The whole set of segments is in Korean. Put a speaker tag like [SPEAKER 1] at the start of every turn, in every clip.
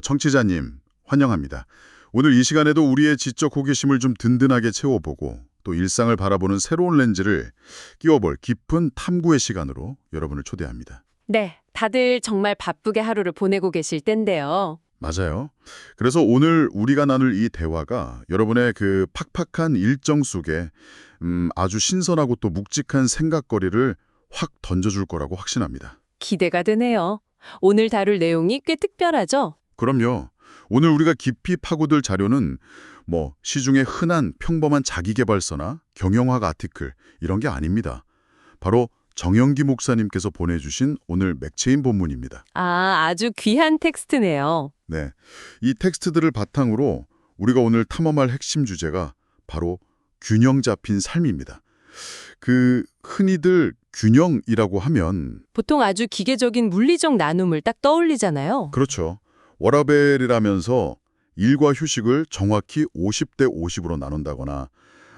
[SPEAKER 1] 청취자님, 환영합니다. 오늘 이 시간에도 우리의 지적 호기심을 좀 든든하게 채워보고 또 일상을 바라보는 새로운 렌즈를 끼워볼 깊은 탐구의 시간으로 여러분을 초대합니다.
[SPEAKER 2] 네, 다들 정말 바쁘게 하루를 보내고 계실 텐데요.
[SPEAKER 1] 맞아요. 그래서 오늘 우리가 나눌 이 대화가 여러분의 그 팍팍한 일정 속에 아주 신선하고 또 묵직한 생각거리를 확 던져줄 거라고 확신합니다.
[SPEAKER 2] 기대가 되네요. 오늘 다룰 내용이 꽤 특별하죠?
[SPEAKER 1] 그럼요. 오늘 우리가 깊이 파고들 자료는 시중에 흔한 평범한 자기계발서나 경영학 아티클 이런 게 아닙니다. 바로 정영기 목사님께서 보내주신 오늘 맥체인 본문입니다.
[SPEAKER 2] 아주 귀한 텍스트네요.
[SPEAKER 1] 네, 이 텍스트들을 바탕으로 우리가 오늘 탐험할 핵심 주제가 바로 균형 잡힌 삶입니다. 흔히들 균형이라고 하면
[SPEAKER 2] 보통 아주 기계적인 물리적 나눔을 딱 떠올리잖아요.
[SPEAKER 1] 그렇죠. 워라밸이라면서 일과 휴식을 정확히 50대 50으로 나눈다거나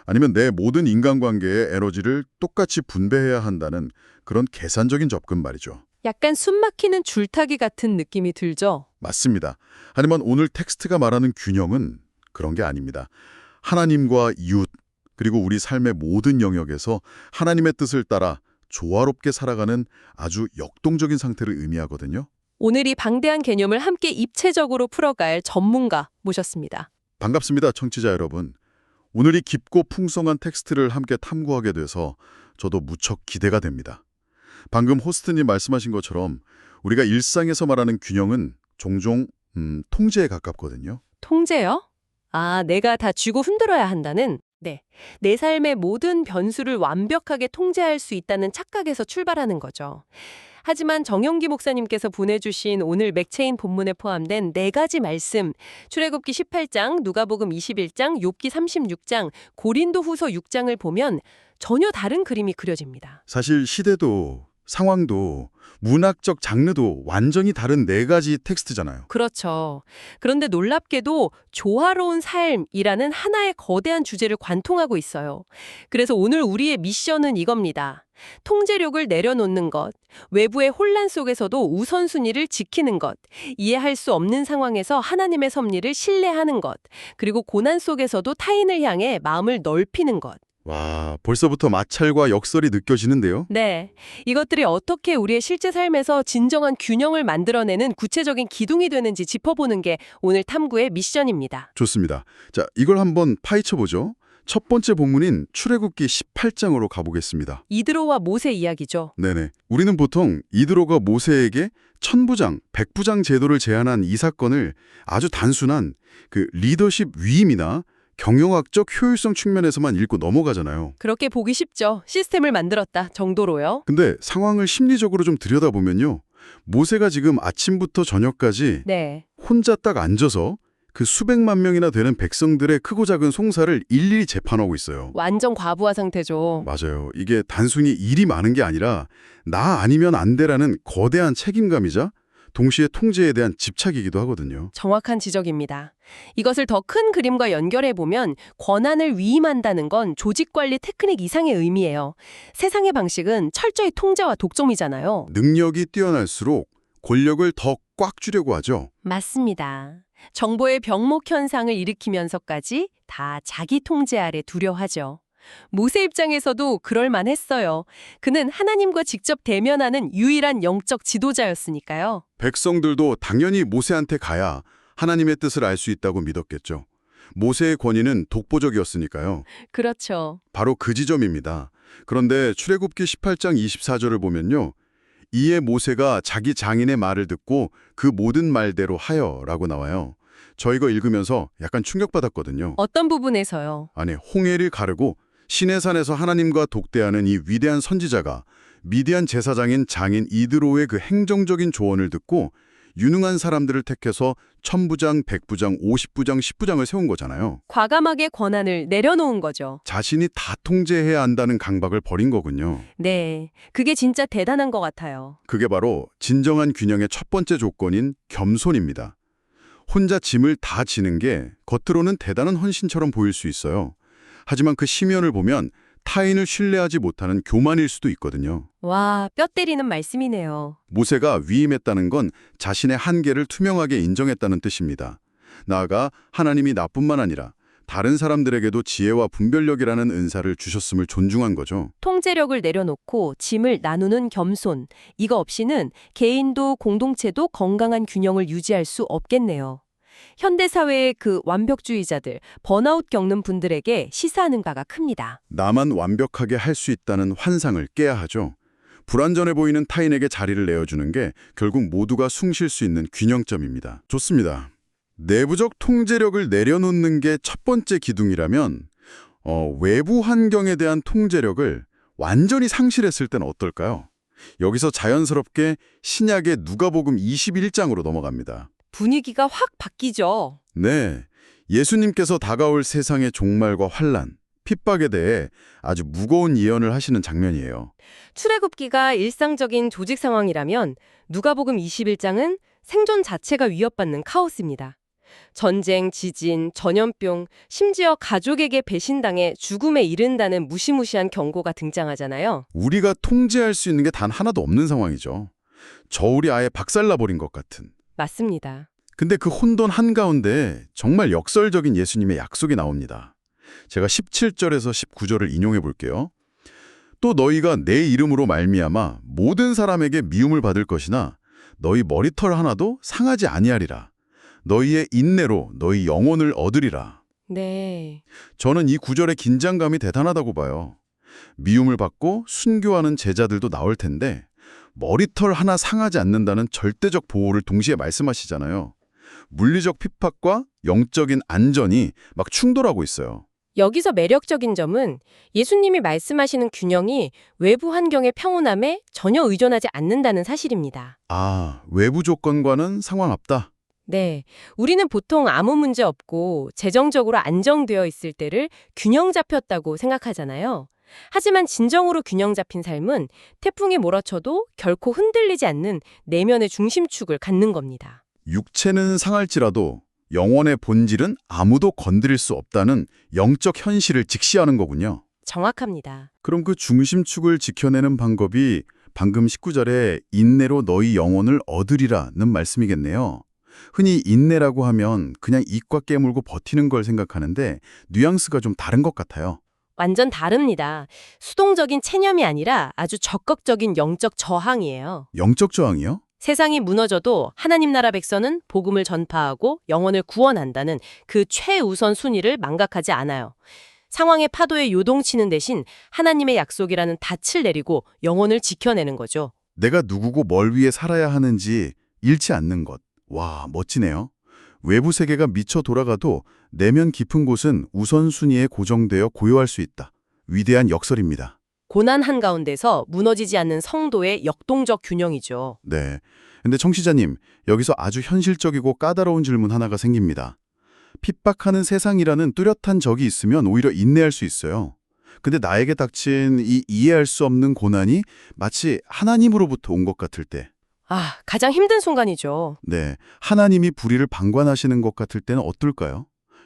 [SPEAKER 1] 아니면 내 모든 인간관계의 에너지를 똑같이 분배해야 한다는 그런 계산적인 접근 말이죠.
[SPEAKER 2] 약간 숨 막히는 줄타기 같은 느낌이 들죠?
[SPEAKER 1] 맞습니다. 하지만 오늘 텍스트가 말하는 균형은 그런 게 아닙니다. 하나님과 이웃, 그리고 우리 삶의 모든 영역에서 하나님의 뜻을 따라 조화롭게 살아가는 아주 역동적인 상태를 의미하거든요.
[SPEAKER 2] 오늘 이 방대한 개념을 함께 입체적으로 풀어갈 전문가 모셨습니다.
[SPEAKER 1] 반갑습니다, 청취자 여러분. 오늘 이 깊고 풍성한 텍스트를 함께 탐구하게 돼서 저도 무척 기대가 됩니다. 방금 호스트님 말씀하신 것처럼 우리가 일상에서 말하는 균형은 종종 통제에 가깝거든요.
[SPEAKER 2] 통제요? 내가 다 쥐고 흔들어야 한다는? 네. 내 삶의 모든 변수를 완벽하게 통제할 수 있다는 착각에서 출발하는 거죠. 하지만 정영기 목사님께서 보내주신 오늘 맥체인 본문에 포함된 4가지 말씀, 출애굽기 18장, 누가복음 21장, 욥기 36장, 고린도 후서 6장을 보면 전혀 다른 그림이 그려집니다.
[SPEAKER 1] 사실 시대도 상황도 문학적 장르도 완전히 다른 4가지 텍스트잖아요.
[SPEAKER 2] 그렇죠. 그런데 놀랍게도 조화로운 삶이라는 하나의 거대한 주제를 관통하고 있어요. 그래서 오늘 우리의 미션은 이겁니다. 통제력을 내려놓는 것, 외부의 혼란 속에서도 우선순위를 지키는 것, 이해할 수 없는 상황에서 하나님의 섭리를 신뢰하는 것, 그리고 고난 속에서도 타인을 향해 마음을 넓히는 것.
[SPEAKER 1] 와, 벌써부터 마찰과 역설이 느껴지는데요.
[SPEAKER 2] 네, 이것들이 어떻게 우리의 실제 삶에서 진정한 균형을 만들어내는 구체적인 기둥이 되는지 짚어보는 게 오늘 탐구의 미션입니다.
[SPEAKER 1] 좋습니다. 자, 이걸 한번 파헤쳐보죠. 첫 번째 본문인 출애굽기 18장으로 가보겠습니다.
[SPEAKER 2] 이드로와 모세 이야기죠.
[SPEAKER 1] 네네. 우리는 보통 이드로가 모세에게 천부장, 백부장 제도를 제안한 이 사건을 아주 단순한 리더십 위임이나 경영학적 효율성 측면에서만 읽고 넘어가잖아요.
[SPEAKER 2] 그렇게 보기 쉽죠. 시스템을 만들었다 정도로요.
[SPEAKER 1] 근데 상황을 심리적으로 좀 들여다보면요. 모세가 지금 아침부터 저녁까지
[SPEAKER 2] 네.
[SPEAKER 1] 혼자 딱 앉아서 그 수백만 명이나 되는 백성들의 크고 작은 송사를 일일이 재판하고 있어요.
[SPEAKER 2] 완전 과부하 상태죠.
[SPEAKER 1] 맞아요. 이게 단순히 일이 많은 게 아니라 나 아니면 안 돼라는 거대한 책임감이자 동시에 통제에 대한 집착이기도 하거든요.
[SPEAKER 2] 정확한 지적입니다. 이것을 더 큰 그림과 연결해보면 권한을 위임한다는 건 조직관리 테크닉 이상의 의미예요. 세상의 방식은 철저히 통제와 독점이잖아요.
[SPEAKER 1] 능력이 뛰어날수록 권력을 더 꽉 주려고 하죠.
[SPEAKER 2] 맞습니다. 정보의 병목 현상을 일으키면서까지 다 자기 통제 아래 두려워하죠. 모세 입장에서도 그럴만했어요. 그는 하나님과 직접 대면하는 유일한 영적 지도자였으니까요.
[SPEAKER 1] 백성들도 당연히 모세한테 가야 하나님의 뜻을 알 수 있다고 믿었겠죠. 모세의 권위는 독보적이었으니까요.
[SPEAKER 2] 그렇죠.
[SPEAKER 1] 바로 그 지점입니다. 그런데 출애굽기 18장 24절을 보면요. 이에 모세가 자기 장인의 말을 듣고 그 모든 말대로 하여라고 나와요. 저 이거 읽으면서 약간 충격받았거든요.
[SPEAKER 2] 어떤 부분에서요?
[SPEAKER 1] 아니, 홍해를 가르고 시내산에서 하나님과 독대하는 이 위대한 선지자가 미디안 제사장인 장인 이드로의 그 행정적인 조언을 듣고 유능한 사람들을 택해서 천부장, 백부장, 50부장, 10부장을 세운 거잖아요.
[SPEAKER 2] 과감하게 권한을 내려놓은 거죠.
[SPEAKER 1] 자신이 다 통제해야 한다는 강박을 버린 거군요.
[SPEAKER 2] 네, 그게 진짜 대단한 것 같아요.
[SPEAKER 1] 그게 바로 진정한 균형의 첫 번째 조건인 겸손입니다. 혼자 짐을 다 지는 게 겉으로는 대단한 헌신처럼 보일 수 있어요. 하지만 그 심연을 보면 타인을 신뢰하지 못하는 교만일 수도 있거든요.
[SPEAKER 2] 와, 뼈 때리는 말씀이네요.
[SPEAKER 1] 모세가 위임했다는 건 자신의 한계를 투명하게 인정했다는 뜻입니다. 나아가 하나님이 나뿐만 아니라 다른 사람들에게도 지혜와 분별력이라는 은사를 주셨음을 존중한 거죠.
[SPEAKER 2] 통제력을 내려놓고 짐을 나누는 겸손. 이거 없이는 개인도 공동체도 건강한 균형을 유지할 수 없겠네요. 현대사회의 그 완벽주의자들, 번아웃 겪는 분들에게 시사하는 바가 큽니다.
[SPEAKER 1] 나만 완벽하게 할 수 있다는 환상을 깨야 하죠. 불완전해 보이는 타인에게 자리를 내어주는 게 결국 모두가 숨 쉴 수 있는 균형점입니다. 좋습니다. 내부적 통제력을 내려놓는 게 첫 번째 기둥이라면 외부 환경에 대한 통제력을 완전히 상실했을 땐 어떨까요? 여기서 자연스럽게 신약의 누가복음 21장으로 넘어갑니다.
[SPEAKER 2] 분위기가 확 바뀌죠.
[SPEAKER 1] 네, 예수님께서 다가올 세상의 종말과 환란, 핍박에 대해 아주 무거운 예언을 하시는 장면이에요.
[SPEAKER 2] 출애굽기가 일상적인 조직 상황이라면 누가복음 21장은 생존 자체가 위협받는 카오스입니다. 전쟁, 지진, 전염병, 심지어 가족에게 배신당해 죽음에 이른다는 무시무시한 경고가 등장하잖아요.
[SPEAKER 1] 우리가 통제할 수 있는 게 단 하나도 없는 상황이죠. 저울이 아예 박살나버린 것 같은.
[SPEAKER 2] 맞습니다.
[SPEAKER 1] 근데 그 혼돈 한가운데 정말 역설적인 예수님의 약속이 나옵니다. 제가 17절에서 19절을 인용해 볼게요. 또 너희가 내 이름으로 말미암아 모든 사람에게 미움을 받을 것이나 너희 머리털 하나도 상하지 아니하리라. 너희의 인내로 너희 영혼을 얻으리라.
[SPEAKER 2] 네.
[SPEAKER 1] 저는 이 구절의 긴장감이 대단하다고 봐요. 미움을 받고 순교하는 제자들도 나올 텐데 머리털 하나 상하지 않는다는 절대적 보호를 동시에 말씀하시잖아요. 물리적 핍박과 영적인 안전이 막 충돌하고 있어요.
[SPEAKER 2] 여기서 매력적인 점은 예수님이 말씀하시는 균형이 외부 환경의 평온함에 전혀 의존하지 않는다는 사실입니다.
[SPEAKER 1] 아, 외부 조건과는 상관없다.
[SPEAKER 2] 네. 우리는 보통 아무 문제 없고 재정적으로 안정되어 있을 때를 균형 잡혔다고 생각하잖아요. 하지만 진정으로 균형 잡힌 삶은 태풍이 몰아쳐도 결코 흔들리지 않는 내면의 중심축을 갖는 겁니다.
[SPEAKER 1] 육체는 상할지라도 영혼의 본질은 아무도 건드릴 수 없다는 영적 현실을 직시하는 거군요.
[SPEAKER 2] 정확합니다.
[SPEAKER 1] 그럼 그 중심축을 지켜내는 방법이 방금 19절에 인내로 너희 영혼을 얻으리라는 말씀이겠네요. 흔히 인내라고 하면 그냥 이과 깨물고 버티는 걸 생각하는데 뉘앙스가 좀 다른 것 같아요.
[SPEAKER 2] 완전 다릅니다. 수동적인 체념이 아니라 아주 적극적인 영적 저항이에요.
[SPEAKER 1] 영적 저항이요?
[SPEAKER 2] 세상이 무너져도 하나님 나라 백성은 복음을 전파하고 영혼을 구원한다는 그 최우선 순위를 망각하지 않아요. 상황의 파도에 요동치는 대신 하나님의 약속이라는 닻을 내리고 영혼을 지켜내는 거죠.
[SPEAKER 1] 내가 누구고 뭘 위해 살아야 하는지 잃지 않는 것. 와, 멋지네요. 외부 세계가 미쳐 돌아가도 내면 깊은 곳은 우선순위에 고정되어 고요할 수 있다. 위대한 역설입니다.
[SPEAKER 2] 고난 한가운데서 무너지지 않는 성도의 역동적 균형이죠.
[SPEAKER 1] 네. 근데 청취자님, 여기서 아주 현실적이고 까다로운 질문 하나가 생깁니다. 핍박하는 세상이라는 뚜렷한 적이 있으면 오히려 인내할 수 있어요. 근데 나에게 닥친 이 이해할 수 없는 고난이 마치 하나님으로부터 온 것 같을 때,
[SPEAKER 2] 가장 힘든 순간이죠.
[SPEAKER 1] 네, 하나님이 불의를 방관하시는 것 같을 때는 어떨까요?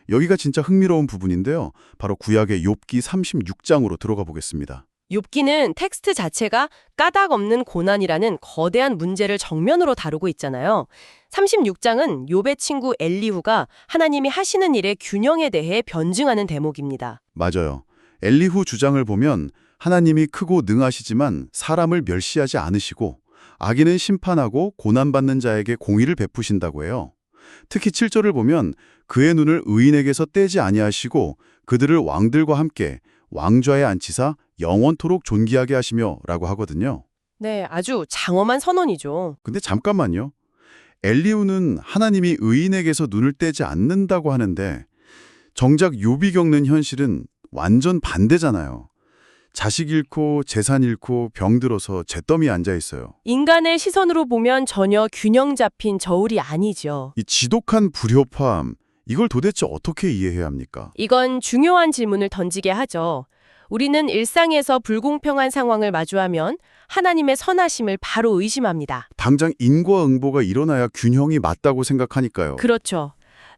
[SPEAKER 1] 여기가 진짜 흥미로운 부분인데요. 바로 구약의 욥기 36장으로 들어가 보겠습니다.
[SPEAKER 2] 욥기는 텍스트 자체가 까닭 없는 고난이라는 거대한 문제를 정면으로 다루고 있잖아요. 36장은 욥의 친구 엘리후가 하나님이 하시는 일의 균형에 대해 변증하는 대목입니다.
[SPEAKER 1] 맞아요. 엘리후 주장을 보면 하나님이 크고 능하시지만 사람을 멸시하지 않으시고 악인은 심판하고 고난받는 자에게 공의를 베푸신다고 해요. 특히 7절을 보면 그의 눈을 의인에게서 떼지 아니하시고 그들을 왕들과 함께 왕좌에 앉히사 영원토록 존귀하게 하시며 라고 하거든요.
[SPEAKER 2] 네, 아주 장엄한 선언이죠.
[SPEAKER 1] 근데 잠깐만요. 엘리후는 하나님이 의인에게서 눈을 떼지 않는다고 하는데 정작 욥이 겪는 현실은 완전 반대잖아요. 자식 잃고 재산 잃고 병들어서 잿더미에 앉아 있어요.
[SPEAKER 2] 인간의 시선으로 보면 전혀 균형 잡힌 저울이 아니죠.
[SPEAKER 1] 이 지독한 불협화음, 이걸 도대체 어떻게 이해해야 합니까?
[SPEAKER 2] 이건 중요한 질문을 던지게 하죠. 우리는 일상에서 불공평한 상황을 마주하면 하나님의 선하심을 바로 의심합니다.
[SPEAKER 1] 당장 인과응보가 일어나야 균형이 맞다고 생각하니까요.
[SPEAKER 2] 그렇죠.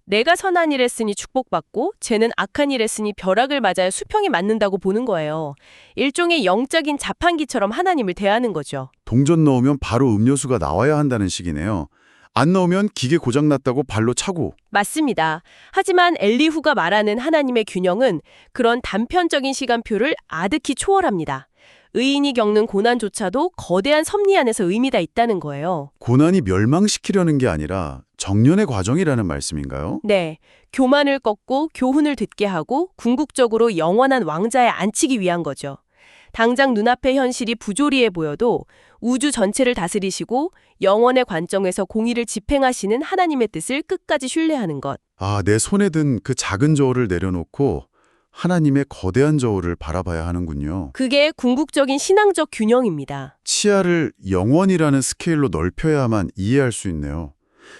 [SPEAKER 2] 내가 선한 일 했으니 축복받고 쟤는 악한 일 했으니 벼락을 맞아야 수평이 맞는다고 보는 거예요. 일종의 영적인 자판기처럼 하나님을 대하는 거죠.
[SPEAKER 1] 동전 넣으면 바로 음료수가 나와야 한다는 식이네요. 안 넣으면 기계 고장났다고 발로 차고.
[SPEAKER 2] 맞습니다. 하지만 엘리후가 말하는 하나님의 균형은 그런 단편적인 시간표를 아득히 초월합니다. 의인이 겪는 고난조차도 거대한 섭리 안에서 의미가 있다는 거예요.
[SPEAKER 1] 고난이 멸망시키려는 게 아니라 정년의 과정이라는 말씀인가요?
[SPEAKER 2] 네, 교만을 꺾고 교훈을 듣게 하고 궁극적으로 영원한 왕자에 앉히기 위한 거죠. 당장 눈앞의 현실이 부조리해 보여도 우주 전체를 다스리시고 영원의 관점에서 공의를 집행하시는 하나님의 뜻을 끝까지 신뢰하는 것.
[SPEAKER 1] 아, 내 손에 든 그 작은 저울을 내려놓고 하나님의 거대한 저울을 바라봐야 하는군요.
[SPEAKER 2] 그게 궁극적인 신앙적 균형입니다.
[SPEAKER 1] 치아를 영원이라는 스케일로 넓혀야만 이해할 수 있네요.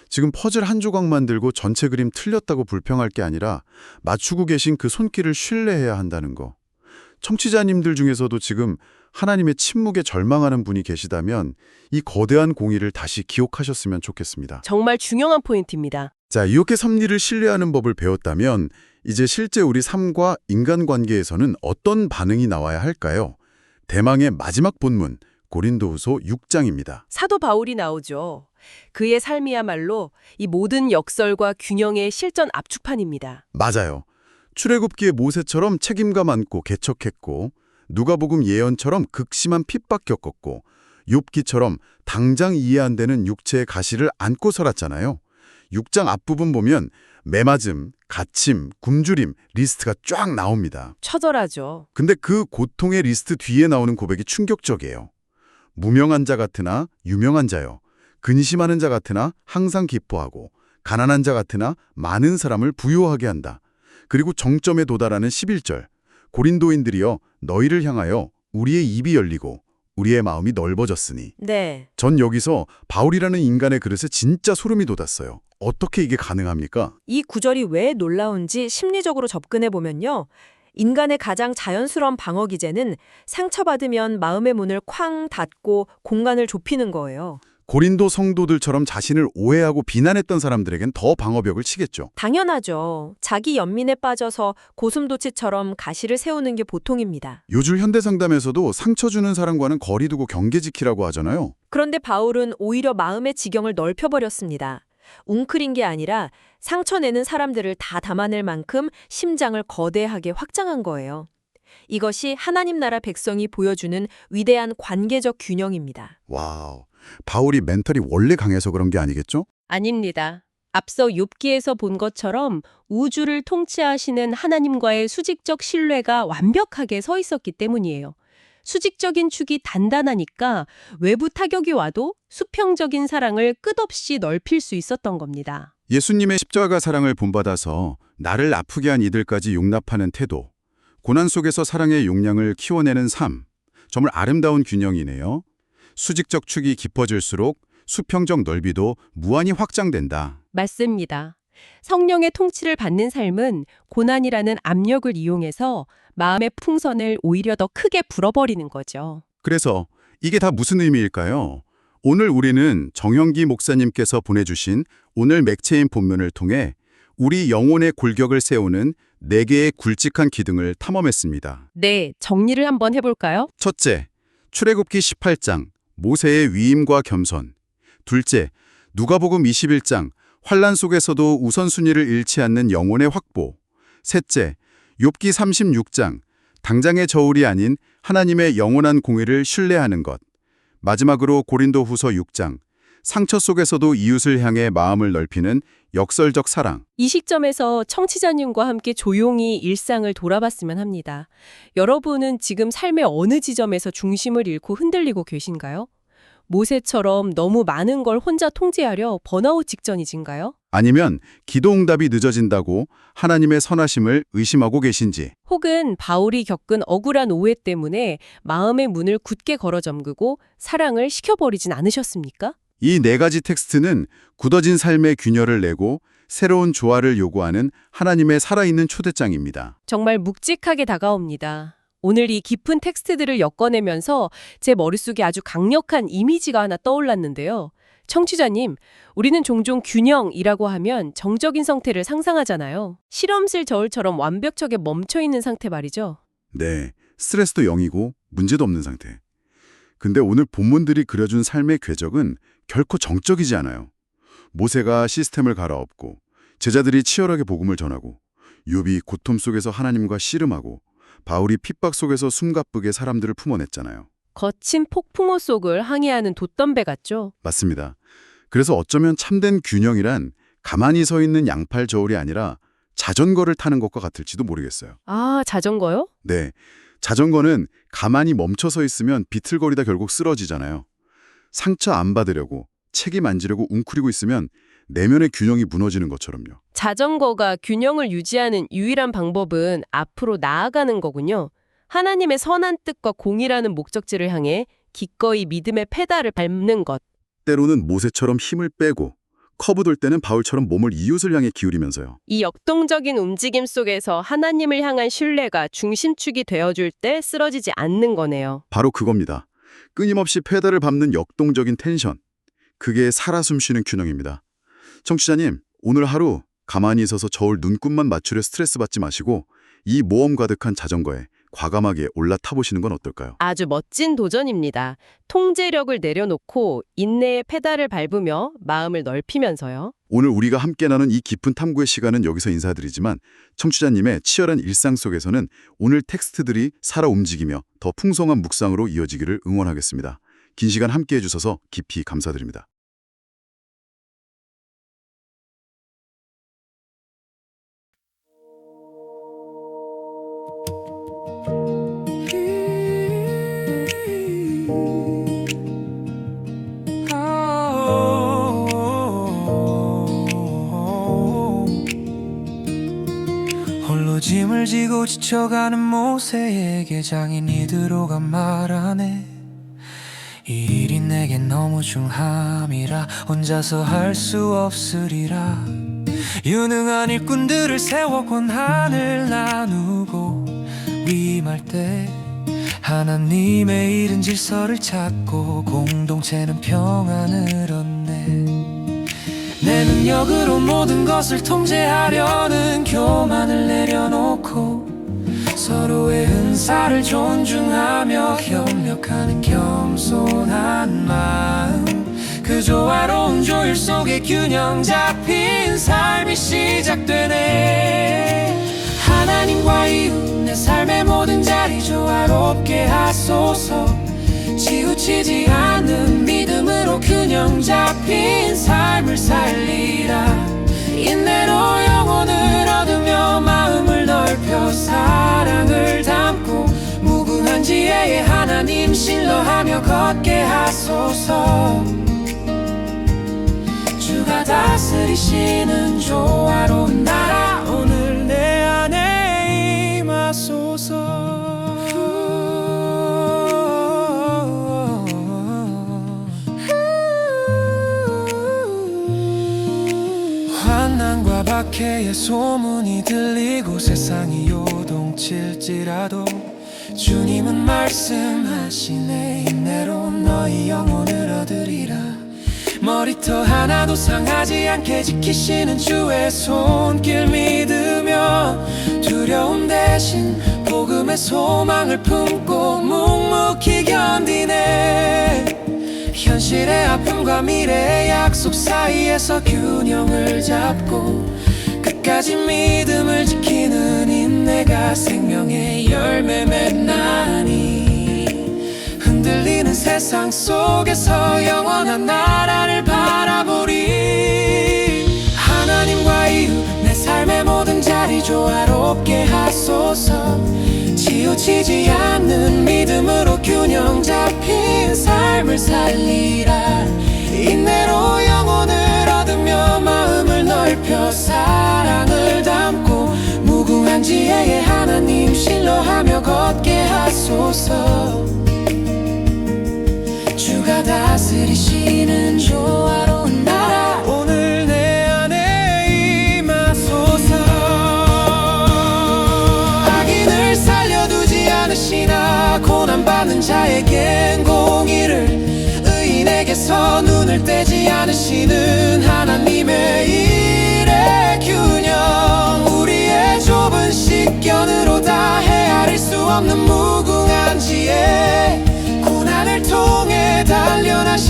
[SPEAKER 1] 지금 퍼즐 한 조각만 들고 전체 그림 틀렸다고 불평할 게 아니라 맞추고 계신 그 손길을 신뢰해야 한다는 거. 청취자님들 중에서도 지금 하나님의 침묵에 절망하는 분이 계시다면 이 거대한 공의를 다시 기억하셨으면 좋겠습니다.
[SPEAKER 2] 정말 중요한 포인트입니다.
[SPEAKER 1] 자, 이렇게 섭리를 신뢰하는 법을 배웠다면 이제 실제 우리 삶과 인간관계에서는 어떤 반응이 나와야 할까요? 대망의 마지막 본문, 고린도후서 6장입니다.
[SPEAKER 2] 사도 바울이 나오죠. 그의 삶이야말로 이 모든 역설과 균형의 실전 압축판입니다.
[SPEAKER 1] 맞아요. 출애굽기의 모세처럼 책임감 안고 개척했고, 누가복음 예언처럼 극심한 핍박 겪었고, 욥기처럼 당장 이해 안 되는 육체의 가시를 안고 살았잖아요. 6장 앞부분 보면 매맞음, 갇힘, 굶주림 리스트가 쫙 나옵니다.
[SPEAKER 2] 처절하죠.
[SPEAKER 1] 근데 그 고통의 리스트 뒤에 나오는 고백이 충격적이에요. 무명한 자 같으나 유명한 자요. 근심하는 자 같으나 항상 기뻐하고 가난한 자 같으나 많은 사람을 부유하게 한다. 그리고 정점에 도달하는 11절. 고린도인들이여 너희를 향하여 우리의 입이 열리고 우리의 마음이 넓어졌으니.
[SPEAKER 2] 네.
[SPEAKER 1] 전 여기서 바울이라는 인간의 그릇에 진짜 소름이 돋았어요. 어떻게 이게 가능합니까?
[SPEAKER 3] 이 구절이 왜 놀라운지 심리적으로 접근해 보면요. 인간의 가장 자연스러운 방어 기제는 상처받으면 마음의 문을 쾅 닫고 공간을 좁히는 거예요.
[SPEAKER 1] 고린도 성도들처럼 자신을 오해하고 비난했던 사람들에겐 더 방어벽을 치겠죠.
[SPEAKER 3] 당연하죠. 자기 연민에 빠져서 고슴도치처럼 가시를 세우는 게 보통입니다.
[SPEAKER 1] 요즘 현대상담에서도 상처 주는 사람과는 거리 두고 경계 지키라고 하잖아요.
[SPEAKER 3] 그런데 바울은 오히려 마음의 지경을 넓혀버렸습니다. 웅크린 게 아니라 상처내는 사람들을 다 담아낼 만큼 심장을 거대하게 확장한 거예요. 이것이 하나님 나라 백성이 보여주는 위대한 관계적 균형입니다.
[SPEAKER 1] 와우, 바울이 멘탈이 원래 강해서 그런 게 아니겠죠?
[SPEAKER 2] 아닙니다. 앞서 욥기에서 본 것처럼 우주를 통치하시는 하나님과의 수직적 신뢰가 완벽하게 서 있었기 때문이에요. 수직적인 축이 단단하니까 외부 타격이 와도 수평적인 사랑을 끝없이 넓힐 수 있었던 겁니다.
[SPEAKER 1] 예수님의 십자가 사랑을 본받아서 나를 아프게 한 이들까지 용납하는 태도, 고난 속에서 사랑의 용량을 키워내는 삶, 정말 아름다운 균형이네요. 수직적 축이 깊어질수록 수평적 넓이도 무한히 확장된다.
[SPEAKER 2] 맞습니다. 성령의 통치를 받는 삶은 고난이라는 압력을 이용해서 마음의 풍선을 오히려 더 크게 불어버리는 거죠.
[SPEAKER 1] 그래서 이게 다 무슨 의미일까요? 오늘 우리는 정영기 목사님께서 보내주신 오늘 맥체인 본문을 통해 우리 영혼의 골격을 세우는 4개의 굵직한 기둥을 탐험했습니다.
[SPEAKER 2] 네, 정리를 한번 해볼까요?
[SPEAKER 1] 첫째, 출애굽기 18장, 모세의 위임과 겸손. 둘째, 누가복음 21장, 환난 속에서도 우선순위를 잃지 않는 영혼의 확보. 셋째, 욥기 36장, 당장의 저울이 아닌 하나님의 영원한 공의를 신뢰하는 것. 마지막으로 고린도후서 6장, 상처 속에서도 이웃을 향해 마음을 넓히는 역설적 사랑.
[SPEAKER 2] 이 시점에서 청취자님과 함께 조용히 일상을 돌아봤으면 합니다. 여러분은 지금 삶의 어느 지점에서 중심을 잃고 흔들리고 계신가요? 모세처럼 너무 많은 걸 혼자 통제하려 번아웃 직전이신가요?
[SPEAKER 1] 아니면 기도 응답이 늦어진다고 하나님의 선하심을 의심하고 계신지.
[SPEAKER 2] 혹은 바울이 겪은 억울한 오해 때문에 마음의 문을 굳게 걸어 잠그고 사랑을 식혀버리진 않으셨습니까?
[SPEAKER 1] 이 4가지 텍스트는 굳어진 삶의 균열을 내고 새로운 조화를 요구하는 하나님의 살아있는 초대장입니다.
[SPEAKER 2] 정말 묵직하게 다가옵니다. 오늘 이 깊은 텍스트들을 엮어내면서 제 머릿속에 아주 강력한 이미지가 하나 떠올랐는데요. 청취자님, 우리는 종종 균형이라고 하면 정적인 상태를 상상하잖아요. 실험실 저울처럼 완벽하게 멈춰있는 상태 말이죠.
[SPEAKER 1] 네, 스트레스도 0이고 문제도 없는 상태. 근데 오늘 본문들이 그려준 삶의 궤적은 결코 정적이지 않아요. 모세가 시스템을 갈아엎고 제자들이 치열하게 복음을 전하고 욥이 고통 속에서 하나님과 씨름하고 바울이 핍박 속에서 숨가쁘게 사람들을 품어냈잖아요.
[SPEAKER 2] 거친 폭풍호 속을 항해하는 돛덤배 같죠?
[SPEAKER 1] 맞습니다. 그래서 어쩌면 참된 균형이란 가만히 서 있는 양팔 저울이 아니라 자전거를 타는 것과 같을지도 모르겠어요.
[SPEAKER 2] 아, 자전거요?
[SPEAKER 1] 네, 자전거는 가만히 멈춰서 있으면 비틀거리다 결국 쓰러지잖아요. 상처 안 받으려고 책임 안 지려고 웅크리고 있으면 내면의 균형이 무너지는 것처럼요.
[SPEAKER 2] 자전거가 균형을 유지하는 유일한 방법은 앞으로 나아가는 거군요. 하나님의 선한 뜻과 공의라는 목적지를 향해 기꺼이 믿음의 페달을 밟는 것.
[SPEAKER 1] 때로는 모세처럼 힘을 빼고 커브 돌 때는 바울처럼 몸을 이웃을 향해 기울이면서요.
[SPEAKER 2] 이 역동적인 움직임 속에서 하나님을 향한 신뢰가 중심축이 되어줄 때 쓰러지지 않는 거네요.
[SPEAKER 1] 바로 그겁니다. 끊임없이 페달을 밟는 역동적인 텐션. 그게 살아 숨쉬는 균형입니다. 청취자님, 오늘 하루 가만히 있어서 저울 눈곱만 맞추려 스트레스 받지 마시고 이 모험 가득한 자전거에 과감하게 올라타보시는 건 어떨까요?
[SPEAKER 2] 아주 멋진 도전입니다. 통제력을 내려놓고 인내의 페달을 밟으며 마음을 넓히면서요.
[SPEAKER 1] 오늘 우리가 함께 나눈 이 깊은 탐구의 시간은 여기서 인사드리지만 청취자님의 치열한 일상 속에서는 오늘 텍스트들이 살아 움직이며 더 풍성한 묵상으로 이어지기를 응원하겠습니다. 긴 시간 함께 해주셔서 깊이 감사드립니다.
[SPEAKER 4] 홀로 짐을 지고 지쳐가는 모세에게 장인이 들어가 말하네. 이 일이 내겐 너무 중함이라 혼자서 할 수 없으리라. 유능한 일꾼들을 세워 권한을 나누고 위임할 때 하나님의 일은 질서를 찾고 공동체는 평안을 얻네. 내 능력으로 모든 것을 통제하려는 교만을 내려놓고 서로의 은사를 존중하며 협력하는 겸손한 마음, 그 조화로운 조율 속에 균형 잡힌 삶이 시작되네. 하나님과 이웃 내 삶의 모든 자리 조화롭게 하소서. 치우치지 않는 믿음으로 균형 잡힌 삶을 살리라. 인내로 영혼을 얻으며 마음을 넓혀 사랑을 담고 무궁한 지혜에 하나님 신뢰하며 걷게 하소서. 주가 다스리시는 조화로운 나라 오늘 내 안에 임하소서. 환난과 박해의 소문이 들리고 세상이 요동칠지라도 주님은 말씀하시네. 인내로 너희 영혼을 얻으리라. 머리터 하나도 상하지 않게 지키시는 주의 손길 믿으며 두려움 대신 복음의 소망을 품고 묵묵히 견디네. 현실의 아픔과 미래의 약속 사이에서 균형을 잡고 끝까지 믿음을 지키는 인내가 생명의 열매 맺나니. 흔들리는 세상 속에서 영원한 나라를 바라보리. 하나님과 이웃 내 삶의 모든 자리 조화롭게 하소서. 치우치지 않는 믿음으로 균형 잡힌 삶을 살리라. 인내로 영혼을 얻으며 마음을 넓혀 사랑을 담고 무궁한 지혜에 하나님 신뢰하며 걷게 하소서. 주가 다스리시는 조화로운 나라 오늘 내 안에 임하소서. 악인을 살려두지 않으시나 고난받는 자에겐 공의를 의인에게서 눈을 떼지 않으시나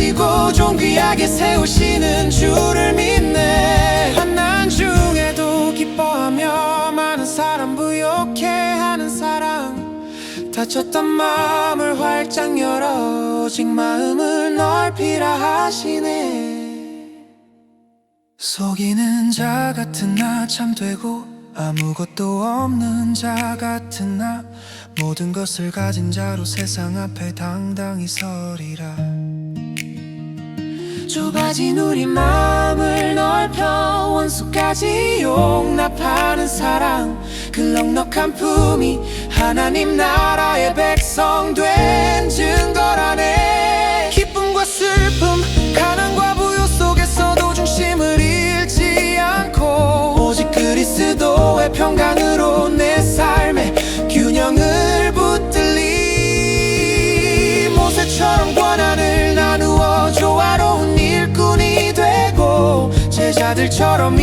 [SPEAKER 4] 가지고 존귀하게 세우시는 주를 믿네. 환난 중에도 기뻐하며 많은 사람 부욕해 하는 사랑, 다쳤던 마음을 활짝 열어 오직 마음을 넓히라 하시네. 속이는 자 같은 나 참 되고 아무것도 없는 자 같은 나, 모든 것을 가진 자로 세상 앞에 당당히 서리라. 좁아진 우리 마음을 넓혀 원수까지 용납하는 사랑, 그 넉넉한 품이 하나님 나라의 백성 된 증거라네. 기쁨과 슬픔, 가난과 부요 속에서도 중심을 잃지 않고 오직 그리스도의 평강으로 내 삶의 균형을 붙들리. 모세처럼 권한을 나누어 조화로운 일꾼이 되고 제자들처럼